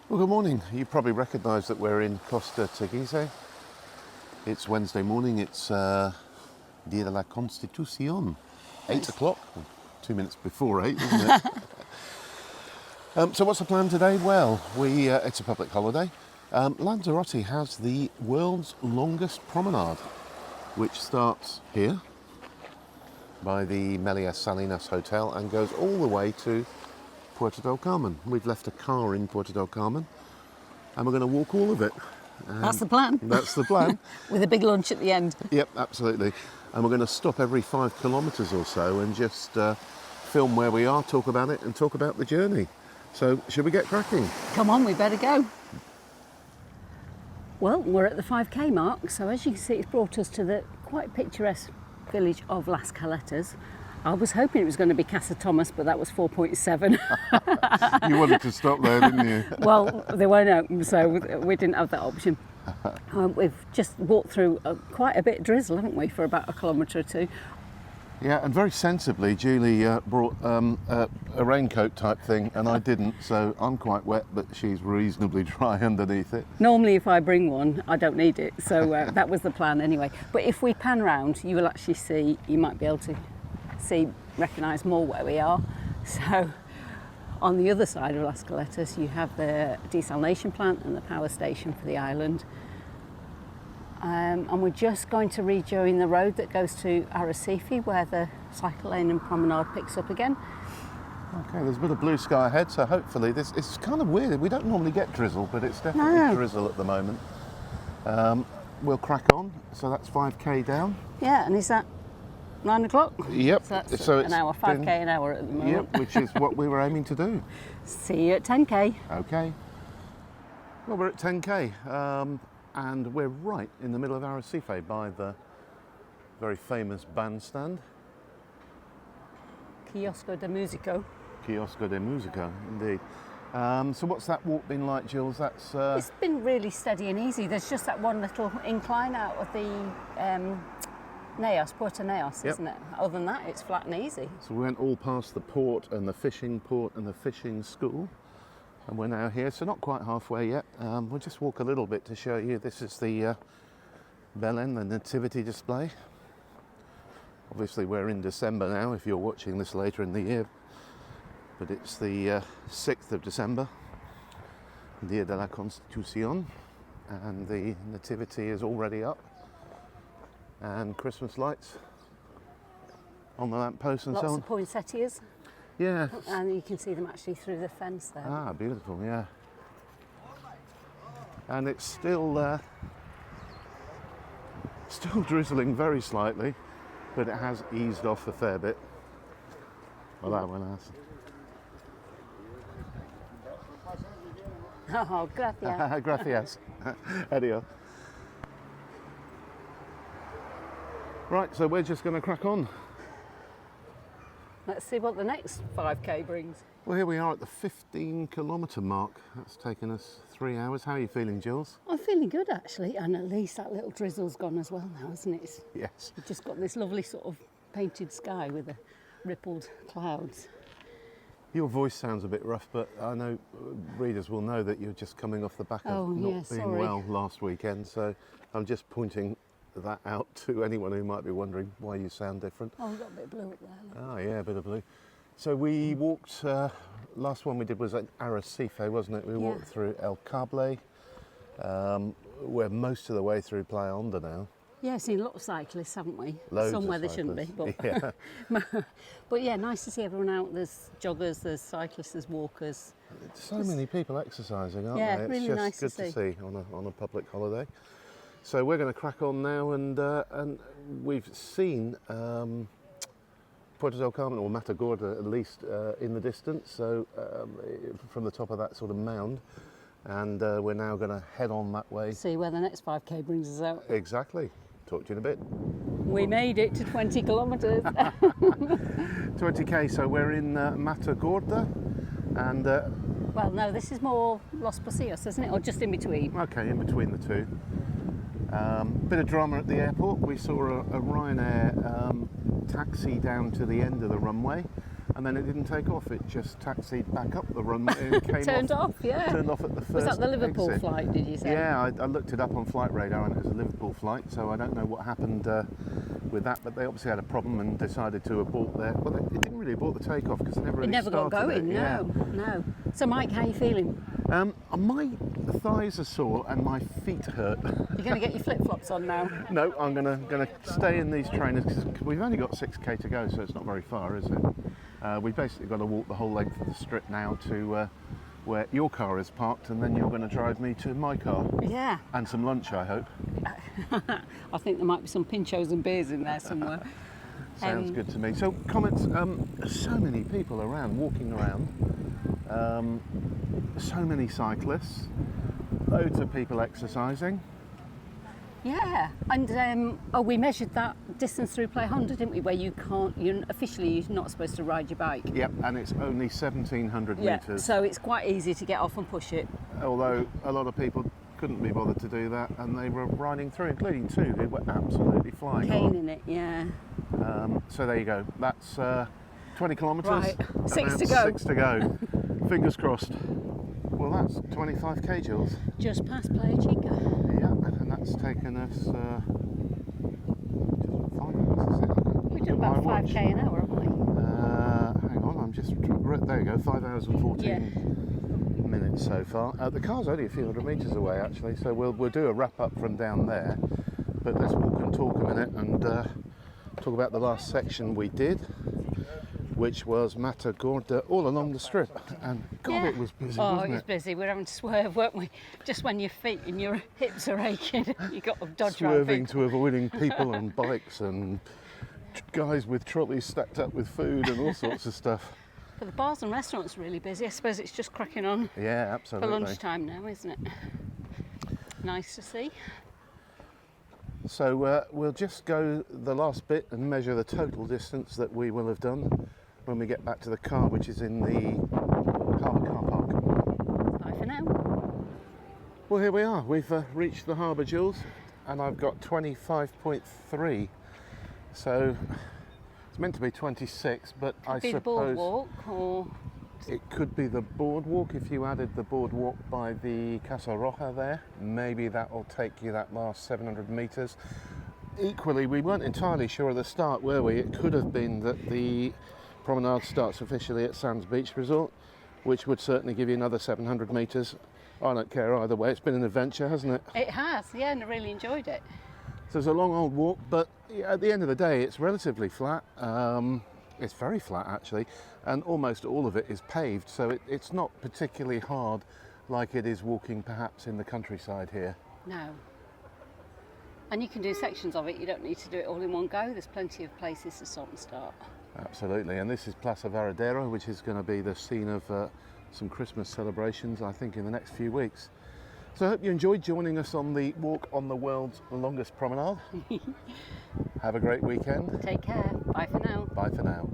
Well, good morning. You probably recognise that we're in Costa Teguise. It's Wednesday morning. It's Dia de la Constitución. 8 o'clock. 2 minutes before 8, isn't it? So what's the plan today? Well, it's a public holiday. Lanzarote has the world's longest promenade, which starts here by the Melias Salinas Hotel and goes all the way to Puerto del Carmen. We've left a car in Puerto del Carmen and we're going to walk all of it. That's the plan. That's the plan. With a big lunch at the end. Yep, absolutely. And we're going to stop every 5 kilometres or so and just film where we are, talk about it and talk about the journey. So should we get cracking? Come on, we better go. Well, we're at the 5k mark, so as you can see it's brought us to the quite picturesque village of Las Kilometres. I was hoping it was going to be Casa Thomas, but that was 4.7. You wanted to stop there, didn't you? Well, they weren't open, so we didn't have that option. We've just walked through quite a bit of drizzle, haven't we, for about a kilometre or two. Yeah, and very sensibly, Julie brought a raincoat type thing, and I didn't, so I'm quite wet, but she's reasonably dry underneath it. Normally, if I bring one, I don't need it, so that was the plan anyway. But if we pan round, you will actually see, you might be able to recognise more where we are. So on the other side of Las Kilometres you have the desalination plant and the power station for the island, and we're just going to rejoin the road that goes to Arrecife where the cycle lane and promenade picks up again. Okay, there's a bit of blue sky ahead, so hopefully it's kind of weird. We don't normally get drizzle, but it's definitely drizzle at the moment. We'll crack on. So that's 5k down. Yeah, and is that 9 o'clock? Yep. So that's so an hour, 5k an hour at the moment. Yep, which is what we were aiming to do. See you at 10k. Okay. Well, we're at 10k, and we're right in the middle of Arrecife by the very famous bandstand. Kiosco de Musico. Kiosco de Musica, indeed. So what's that walk been like, Jules? That's It's been really steady and easy. There's just that one little incline out of the Puerto Neos, isn't it? Other than that, it's flat and easy. So we went all past the port and the fishing school, and we're now here, so not quite halfway yet. We'll just walk a little bit to show you. This is the Belen, the nativity display. Obviously we're in December now, if you're watching this later in the year, but it's the 6th of December, Dia de la Constitución, and the nativity is already up. And Christmas lights on the lampposts and Lots so on. of poinsettias. Yeah. And you can see them actually through the fence there. Ah, beautiful, yeah. And it's still drizzling very slightly, but it has eased off a fair bit. Hola, buenas. Oh, gracias. Gracias. Adios. Right, so we're just going to crack on. Let's see what the next 5k brings. Well, here we are at the 15-kilometre mark. That's taken us 3 hours. How are you feeling, Jules? I'm feeling good actually, and at least that little drizzle's gone as well now, isn't it? Yes. We've just got this lovely sort of painted sky with the rippled clouds. Your voice sounds a bit rough, but I know readers will know that you're just coming off the back of not being well last weekend, so I'm just pointing that out to anyone who might be wondering why you sound different. Oh, we've got a bit of blue up there. Oh yeah, a bit of blue. So we walked, last one we did was at Arrecife, wasn't it? We walked through El Cable. We're most of the way through Playa Honda now. Yeah, seen a lot of cyclists, haven't we? Loads Somewhere of they shouldn't be, but yeah. but yeah, nice to see everyone out. There's joggers, there's cyclists, there's walkers. So many people exercising, aren't Yeah, they? It's really just nice good to see on a public holiday. So we're going to crack on now, and we've seen Puerto del Carmen, or Matagorda at least, in the distance, so from the top of that sort of mound, and we're now going to head on that way. See where the next 5k brings us out. Exactly. Talk to you in a bit. We made it to 20 kilometres. 20k, so we're in Matagorda, and well, no, this is more Los Pasillos, isn't it, or just in between? Okay, in between the two. Bit of drama at the airport. We saw a Ryanair taxi down to the end of the runway, and then it didn't take off. It just taxied back up the runway and came Turned off, yeah. Turned off at the first Was that the Liverpool exit. flight, did you say? Yeah, I looked it up on Flight Radar and it was a Liverpool flight, so I don't know what happened with that, but they obviously had a problem and decided to abort there. Well, it didn't really abort the takeoff because they never really It never got started going, it. Yeah. no. So Mike, how are you feeling? My thighs are sore and my feet hurt. You're going to get your flip-flops on now? No, I'm gonna stay in these trainers because we've only got 6k to go, so it's not very far, is it? We've basically got to walk the whole length of the strip now to where your car is parked, and then you're going to drive me to my car. Yeah. And some lunch, I hope. I think there might be some pinchos and beers in there somewhere. Sounds good to me. So, comments. So many people around, walking around. So many cyclists. Loads of people exercising. Yeah, and we measured that distance through Play Honda, didn't we? Where you're not supposed to ride your bike. Yep, and it's only 1,700 metres. So it's quite easy to get off and push it. Although a lot of people couldn't be bothered to do that, and they were riding through, including two who were absolutely flying. Caning it, yeah. So there you go. That's 20 kilometres. Right, and 6 that's to go. 6 to go. Fingers crossed. Well, that's 25k, Jules. Just past Playa Chica. Yeah, and that's taken us just 5 hours, is it? We've done about 5k an hour, haven't we? Hang on, I'm just... There you go, 5 hours and 14 minutes so far. The car's only a few hundred metres away, actually, so we'll do a wrap-up from down there. But let's walk and talk a minute and talk about the last section we did, which was Matagorda, all along the strip. And God, it was busy, Oh, wasn't it was busy. We were having to swerve, weren't we? Just when your feet and your hips are aching, you got to dodge around Swerving people. to avoiding people and bikes and guys with trolleys stacked up with food and all sorts of stuff. But the bars and restaurants are really busy. I suppose it's just cracking on Yeah, absolutely. for lunchtime now, isn't it? Nice to see. So we'll just go the last bit and measure the total distance that we will have done when we get back to the car, which is in the harbour car park. Bye for now. Well, here we are. We've reached the harbour, Jules, and I've got 25.3. So it's meant to be 26, but I Be the suppose boardwalk, or it could be the boardwalk if you added the boardwalk by the Casa Roja there. Maybe that will take you that last 700 metres. Equally, we weren't entirely sure at the start, were we? It could have been that the Promenade starts officially at Sands Beach Resort, which would certainly give you another 700 metres. I don't care either way. It's been an adventure, hasn't it? it has, yeah, and I really enjoyed it. So it's a long old walk, but at the end of the day, it's relatively flat. It's very flat, actually, and almost all of it is paved, so it's not particularly hard like it is walking perhaps in the countryside here. No. And you can do sections of it. You don't need to do it all in one go. There's plenty of places to stop and start. Absolutely, and this is Plaza Varadero, which is going to be the scene of some Christmas celebrations, I think, in the next few weeks. So I hope you enjoyed joining us on the walk on the world's longest promenade. Have a great weekend. Take care. Bye for now. Bye for now.